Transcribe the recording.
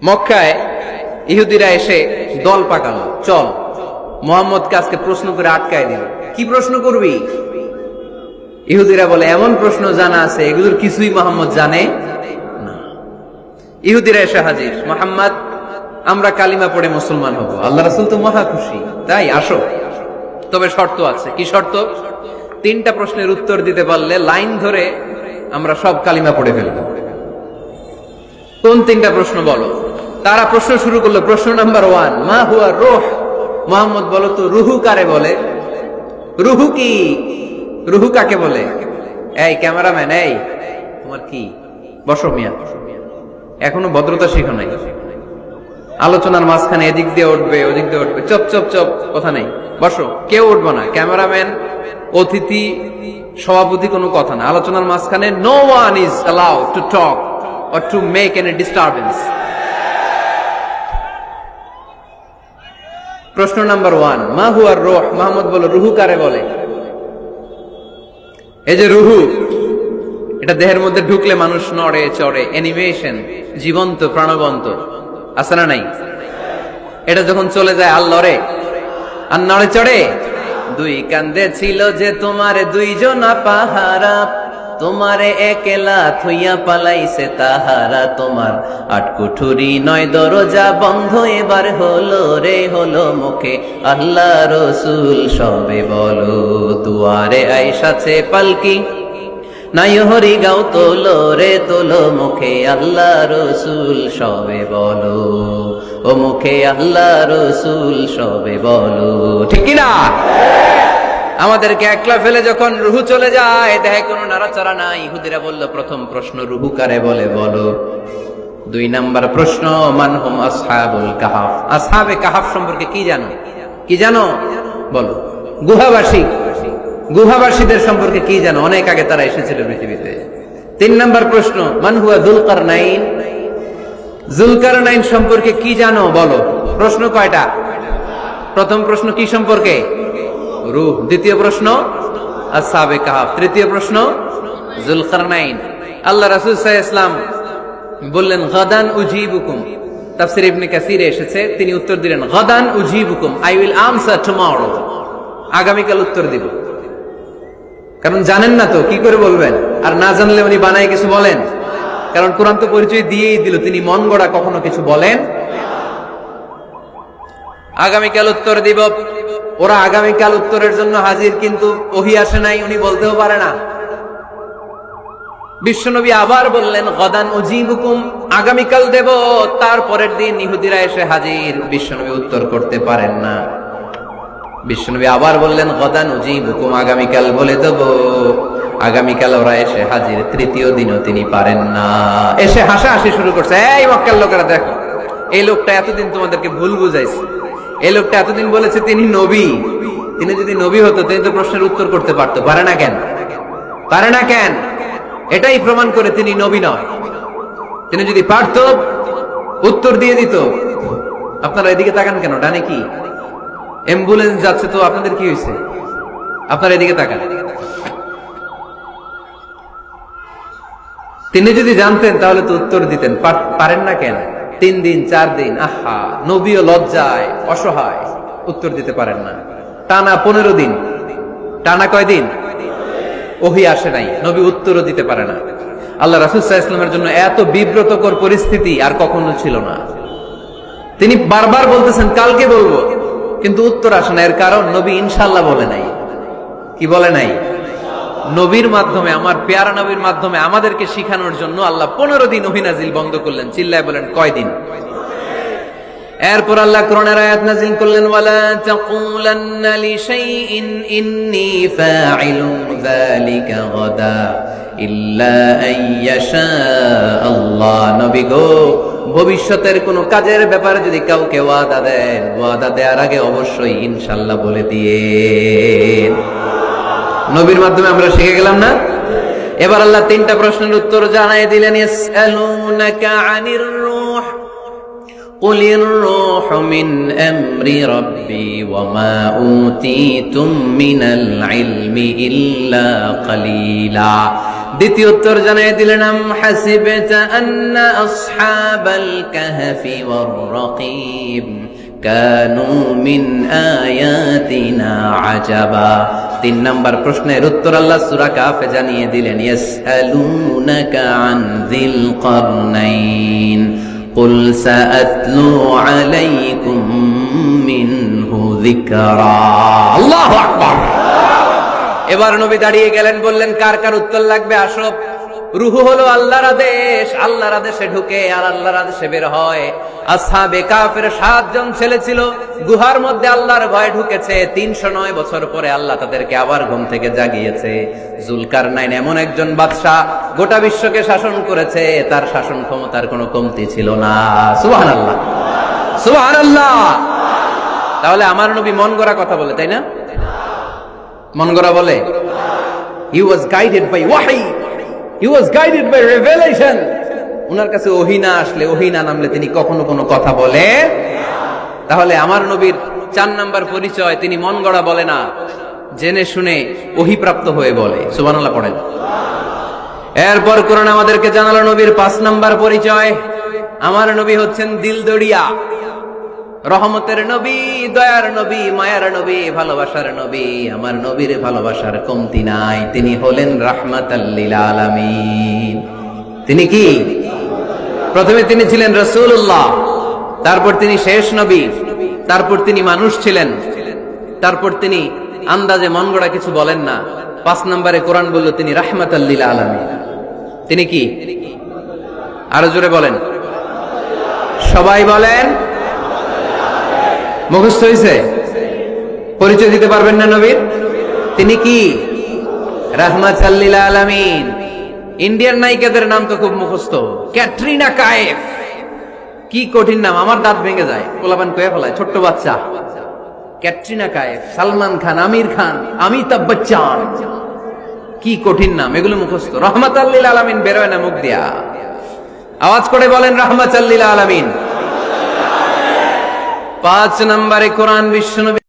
মক্কায় ইহুদিরা এসে দল পাকালো, চল মুহাম্মদকে আজকে প্রশ্ন করে আটকায় দিল। কি প্রশ্ন করবি? ইহুদিরা বলে এমন প্রশ্ন জানা আছে এগুলোর কিছুই মুহাম্মদ জানে না। ইহুদিরা এসে হাজির, মুহাম্মদ আমরা কালিমা পড়ে মুসলমান হব। আল্লাহ রাসূল তো মহা খুশি, তাই আসো, তবে শর্ত আছে। কি শর্ত? 3টা প্রশ্নের উত্তর দিতে পারলে লাইন ধরে আমরা সব কালিমা পড়ে ফেলব। কোন 3টা প্রশ্ন বলো? তারা প্রশ্ন শুরু করলো। প্রশ্ন নাম্বার 1, মা হুয়া রূহ। মুহাম্মদ বলো তো রুহু কারে বলে? রুহু কি? রুহু কাকে বলে? এই ক্যামেরাম্যান, এই তোমার কি? বসো মিয়া, এখনো ভদ্রতা শিখো নাই। আলোচনার মাঝখানে এদিক দিয়ে উঠবে ওদিক দিয়ে উঠবে, চপ চপ চপ, কথা নেই, বসো। কেউ উঠবো না, ক্যামেরাম্যান, অতিথি, সভাপতি, কোনো কথা না। আলোচনার মাঝখানে no one is allowed to talk or to make any disturbance. প্রশ্ন নাম্বার 1, মা হুয়া রূহ। মুহাম্মদ বলো রুহু কারে বলে? এই যে রুহু, এটা দেহের মধ্যে ঢুকলে মানুষ নড়ে চড়ে, অ্যানিমেশন, জীবন্ত প্রাণবন্ত, আছে না নাই? এটা যখন চলে যায় আর লড়ে আর নড়ে চড়ে। 2 কান্দে ছিল যে তোমারে 2 জনা পাহারা, তোমারে একলা থইয়া পালাইছে তাহারা। তোমার 8 কুঠুরি 9 দরজা বন্ধ এবার হলো রে, হলো মুখে আল্লাহ রসুল সবে বলো। দুয়ারে আইসাছে পালকি, নাই হরি গাও তোলো রে তোলো, মুখে আল্লাহ রসুল সবে বলো। ও মুখে আল্লাহ রসুল সবে বলো। ঠিক কিনা? আমাদেরকে একলা ফেলে যখন রুহু চলে যায়, দেহে কোনো নাড়াচাড়া নাই। ইহুদিরা বলল প্রথম প্রশ্ন রুহু কারে বলে বলো। 2 নাম্বার প্রশ্ন, মান হুম আসহাবুল কাহাফ। আসহাবে কাহাফ সম্পর্কে কি জানো? কি জানো বলো। গুহাবাসী, গুহাবাসীদের সম্পর্কে কি জানো? অনেক আগে তারা এসেছিল পৃথিবীতে। 3 নাম্বার প্রশ্ন, মান হুয়া যুলকারনাইন। যুলকারনাইন সম্পর্কে কি জানো বলো। প্রশ্ন কয়টা? প্রথম প্রশ্ন কি সম্পর্কে? রূহ। দ্বিতীয় প্রশ্ন আসহাবে কাহাফ। তৃতীয় প্রশ্ন যুলকারনাইন। আল্লাহ রাসূল সাল্লাল্লাহু আলাইহি ওয়াসাল্লাম বললেন গাদান উজিবুকুম। তাফসীর ইবনে কাসিরে এসেছে, তিনি উত্তর দিলেন গাদান উজিবুকুম, আই উইল আনসার টুমরো। আগামীকাল উত্তর দিব। কারণ জানেন না তো কি করে বলবেন, আর না জানলে উনি বানায় কিছু বলেন? কারণ কোরআন তো পরিচয় দিয়েই দিল, তিনি মন গড়া কখনো কিছু বলেন। আগামীকাল উত্তর দিব। ওরা আগামীকাল উত্তরের জন্য হাজির, কিন্তু ওহী আসে নাই, উনি বলতেও পারে না। বিশ্বনবী আবার বললেন গাদান উজিবুকুম, আগামীকাল দেব। তারপরের দিন ইহুদিরা এসে হাজির, বিশ্বনবী উত্তর করতে পারেন না। বিশ্বনবী আবার বললেন গাদান উজিবুকুম, আগামীকাল বলে দেব। আগামীকাল ওরা এসে হাজির, তৃতীয় দিনও তিনি পারেন না। এসে হাসাহাসি শুরু করছে, এই মক্কার লোকেরা দেখো, এই লোকটা এতদিন তোমাদেরকে ভুল বুঝাইছে। এই লোকটা এতদিন বলেছে তিনি নবী। তিনি যদি নবী হতো তিনি তো প্রশ্নের উত্তর করতে পারতো, পারে না কেন? পারে না কেন? এটাই প্রমাণ করে তিনি নবী নয়। তিনি যদি পারতো উত্তর দিয়ে দিত। আপনারা এদিকে তাকান কেন? ডানে কি অ্যাম্বুলেন্স যাচ্ছে, তো আপনাদের কি হয়েছে? আপনারা এদিকে তাকান। তিনি যদি জানতেন তাহলে তো উত্তর দিতেন, পারেন না কেন? 3 দিন 4 দিন, আহা, নবীও লজ্জায় অসহায়, উত্তর দিতে পারেন না। টানা 15 দিন, টানা কয়দিন ওহী আসে নাই, নবী উত্তরও দিতে পারে না। আল্লাহ রাসূল সাল্লাল্লাহু আলাইহি ওয়াসাল্লামের জন্য এত বিব্রতকর পরিস্থিতি আর কখনো ছিল না। তিনি বারবার বলতেছেন কালকে বলবো, কিন্তু উত্তর আসে না। এর কারণ নবী ইনশাআল্লাহ বলে নাই। কি বলে নাই? নবীর মাধ্যমে, আমার পেয়ারা নবীর মাধ্যমে আমাদেরকে শিখানোর জন্য আল্লাহ 15 দিন ওহী নাজিল বন্ধ করলেন। চিল্লায় বলেন কয়দিন? এরপর আল্লাহ কোরআনের আয়াত নাজিল করলেন, ওয়ালা তাকুলান্না লিশাইইন ইন্নী ফাইলুন যালিকা গাদা ইল্লা আইয়াশা আল্লাহ। নবী গো, ভবিষ্যতের কোন কাজের ব্যাপারে যদি কাউকে ওয়াদা দেন, ওয়াদা দেওয়ার আগে অবশ্যই ইনশাআল্লাহ বলে দিয়েন। নবীর মাধ্যমে আমরা শিখে গেলাম না? এবার আল্লাহ 3টা প্রশ্নের উত্তর জানাই দিলেন। ইয়াসআলুনাকা আনির রূহ কুলির রূহু মিন আমরি রাব্বি ওয়া মা উতীতুম মিনাল ইলমি ইল্লা কালিলা। দ্বিতীয় উত্তর জানিয়ে দিলেন, আম হাসিবতা আন্না আসহাবাল কাহফি ওয়ার রাকিব কানু মিন আয়াতিনা আজাবা। 3 নাম্বার প্রশ্নের উত্তর আল্লাহ সূরা কাহফে জানিয়ে দিলেন, ইয়াসআলুনাকা আন যিল কারনাইন কুল সাআতলু আলাইকুম মিনহু যিকরা। আল্লাহু আকবার। এবার নবী দাঁড়িয়ে গেলেন, বললেন কার কার উত্তর লাগবে আসো। রূহু হলো আল্লাহর আদেশ, আল্লাহর আদেশে ঢুকে আর আল্লাহর আদেশে বের হয়। আসহাবে কাফের 7 জন ছেলে ছিল, গুহার মধ্যে আল্লাহর ভয় ঢুকেছে। 309 বছর পরে আল্লাহ তাদেরকে আবার ঘুম থেকে জাগিয়েছে। জুলকারনাইন এমন একজন বাদশা, গোটা বিশ্বকে শাসন করেছে, তার শাসন ক্ষমতার কোনো কমতি ছিল না। সুবহানাল্লাহ, সুবহানাল্লাহ। তাহলে আমার নবী মন গড়া কথা বলে, তাই না? মন গড়া বলে? He was guided by wahi, he was guided by revelation. উনার কাছে ওহী না আসলে, ওহী না নামলে তিনি কখনো কোনো কথা বলে। তাহলে আমার নবীর 4 নাম্বার পরিচয়, তিনি মন গড়া বলে না, জেনে শুনে ওহী প্রাপ্ত হয়ে বলে। সুবহানাল্লাহ পড়েন। এরপর কোরআন আমাদেরকে জানালো নবীর 5 নাম্বার পরিচয়, আমার নবী হচ্ছেন দিলদরিয়া, রহমতের নবী, দয়ার নবী, মায়ার নবী, ভালোবাসার নবী। আমার নবীর ভালোবাসার কমতি নাই। তিনি হলেন রাহমাতাল লিল আলামিন। তিনি কি? প্রথমে তিনি ছিলেন রাসূলুল্লাহ, তারপর তিনি শেষ নবী, তারপর তিনি মানুষ ছিলেন, তারপর তিনি আন্দাজে মন গড়া কিছু বলেন না। 5 নম্বরে কোরআন বলল তিনি রাহমাতাল লিল আলামিন। তিনি কি? আরো জোরে বলেন, সবাই বলেন। মুখস্থ হয়েছে? পরিচয় দিতে পারবেন না নবীর? তিনি কি? রাহমাতাল লিল আলামিন। ইন্ডিয়ান নায়িকাদের নাম তো খুব মুখস্থ। ক্যাটরিনা কাইফ, কি কঠিন নাম, আমার দাঁত ভেঙে যায়, পোলাপান কয়ে ফেলায়, ছোট্ট বাচ্চা। ক্যাটরিনা কাইফ, সালমান খান, আমির খান, অমিতাভ বচ্চন, কি কঠিন নাম, এগুলো মুখস্থ। রাহমাতাল লিল আলামিন বেরোয় না মুখ দিয়া। আওয়াজ করে বলেন রাহমাতাল লিল আলামিন। 5 নম্বরে কোরআন বিশ্বনবী